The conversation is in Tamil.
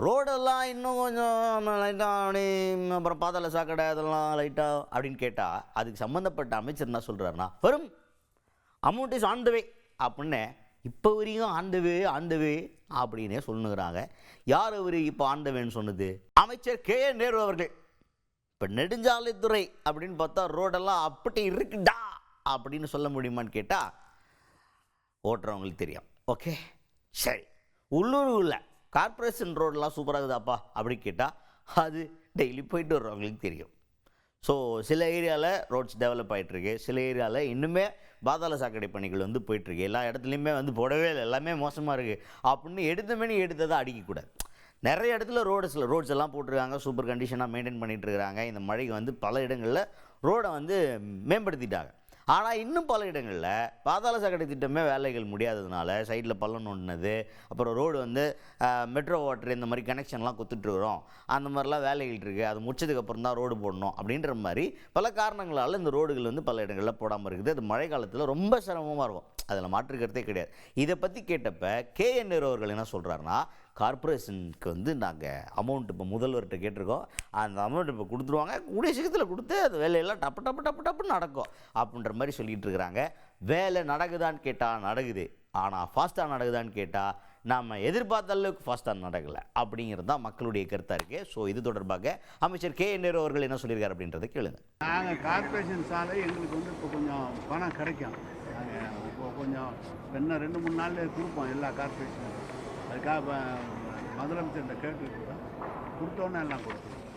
ரோடெல்லாம் இன்னும் கொஞ்சம் லைட்டாக அப்படி அப்புறம் பாதாள சாக்கடை அதெல்லாம் லைட்டாக அப்படின்னு கேட்டால் அதுக்கு சம்மந்தப்பட்ட அமைச்சர் என்ன சொல்கிறாருன்னா வரும் அமௌண்ட் இஸ் ஆன் த வே அப்படின்னு இப்போ வரையும் ஆண்டவே அப்படின்னே சொல்லுங்கிறாங்க. யார் அவர் இப்போ ஆண்டவேன்னு சொன்னது? அமைச்சர் KN நேரு அவர்கள். இப்போ நெடுஞ்சாலைத்துறை அப்படின்னு பார்த்தா ரோடெல்லாம் அப்படி இருக்குடா அப்படின்னு சொல்ல முடியுமான்னு கேட்டால் ஓட்டுறவங்களுக்கு தெரியும். ஓகே சரி, உள்ளூரில் கார்பரேஷன் ரோடெலாம் சூப்பராக இருக்குதாப்பா அப்படின்னு கேட்டால் அது டெய்லி போயிட்டு வர்றவங்களுக்கு தெரியும். ஸோ சில ஏரியாவில் ரோட்ஸ் டெவலப் ஆகிட்டுருக்கு, சில ஏரியாவில் இன்னுமே பாதாள சாக்கடை பணிகள் வந்து போயிட்டுருக்கு. எல்லா இடத்துலையுமே வந்து போடவே இல்லை, எல்லாமே மோசமாக இருக்குது அப்படின்னு எடுத்ததை அடிக்கக்கூடாது. நிறைய இடத்துல ரோட்ஸ் எல்லாம் போட்டிருக்காங்க, சூப்பர் கண்டிஷனாக மெயின்டைன் பண்ணிகிட்டு இருக்கிறாங்க. இந்த மழைக்கு வந்து பல இடங்களில் ரோடை வந்து மேம்படுத்திட்டாங்க. ஆனால் இன்னும் பல இடங்களில் பாதாள சாக்கடை திட்டமே வேலைகள் முடியாததுனால சைடில் பள்ளம் நோண்டினது, அப்புறம் ரோடு வந்து மெட்ரோ வாட்டர் இந்த மாதிரி கனெக்ஷன்லாம் கொடுத்துட்ருக்குறோம், அந்த மாதிரிலாம் வேலைகள் இருக்குது. அது முடிச்சதுக்கப்புறம் தான் ரோடு போடணும் அப்படின்ற மாதிரி பல காரணங்களால் இந்த ரோடுகள் வந்து பல இடங்களில் போடாமல் இருக்குது. அது மழை காலத்தில் ரொம்ப சிரமமாக இருக்கும், அதில் மாற்றுக்கிறதே கிடையாது. இதை பற்றி கேட்டப்போ KN நேரு அவர்கள் என்ன சொல்கிறாருன்னா, கார்பரேஷனுக்கு வந்து நாங்கள் அமௌண்ட் இப்போ முதல்வர்கிட்ட கேட்டிருக்கோம், அந்த அமௌண்ட் இப்போ கொடுத்துருவாங்க, கூடிய சீக்கிரத்தில் கொடுத்து அது வேலையெல்லாம் டப்புன்னு நடக்கும் அப்படின்ற மாதிரி சொல்லிகிட்டு இருக்கிறாங்க. வேலை நடக்குதான்னு கேட்டால் நடக்குது, ஆனால் ஃபாஸ்ட்டாக நடக்குதான்னு கேட்டால் நாம் எதிர்பார்த்த அளவுக்கு ஃபாஸ்ட்டாக நடக்கலை அப்படிங்கிறது தான் மக்களுடைய கருத்தாக இருக்குது. ஸோ இது தொடர்பாக அமைச்சர் KN நேரு அவர்கள் என்ன சொல்லியிருக்காரு அப்படின்றத கேளுங்க. நாங்கள் கார்பரேஷன் சாலை எங்களுக்கு வந்து இப்போ கொஞ்சம் பணம் கிடைக்கும். நாங்கள் இப்போ கொஞ்சம் இன்னும் 2-3 நாள்லேயே கொடுப்போம் எல்லா கார்பரேஷனும். அதுக்காக முதலமைச்சர்கிட்ட கேட்டுக்கிட்டு கொடுத்தோன்னே எல்லாம் கொடுப்போம்.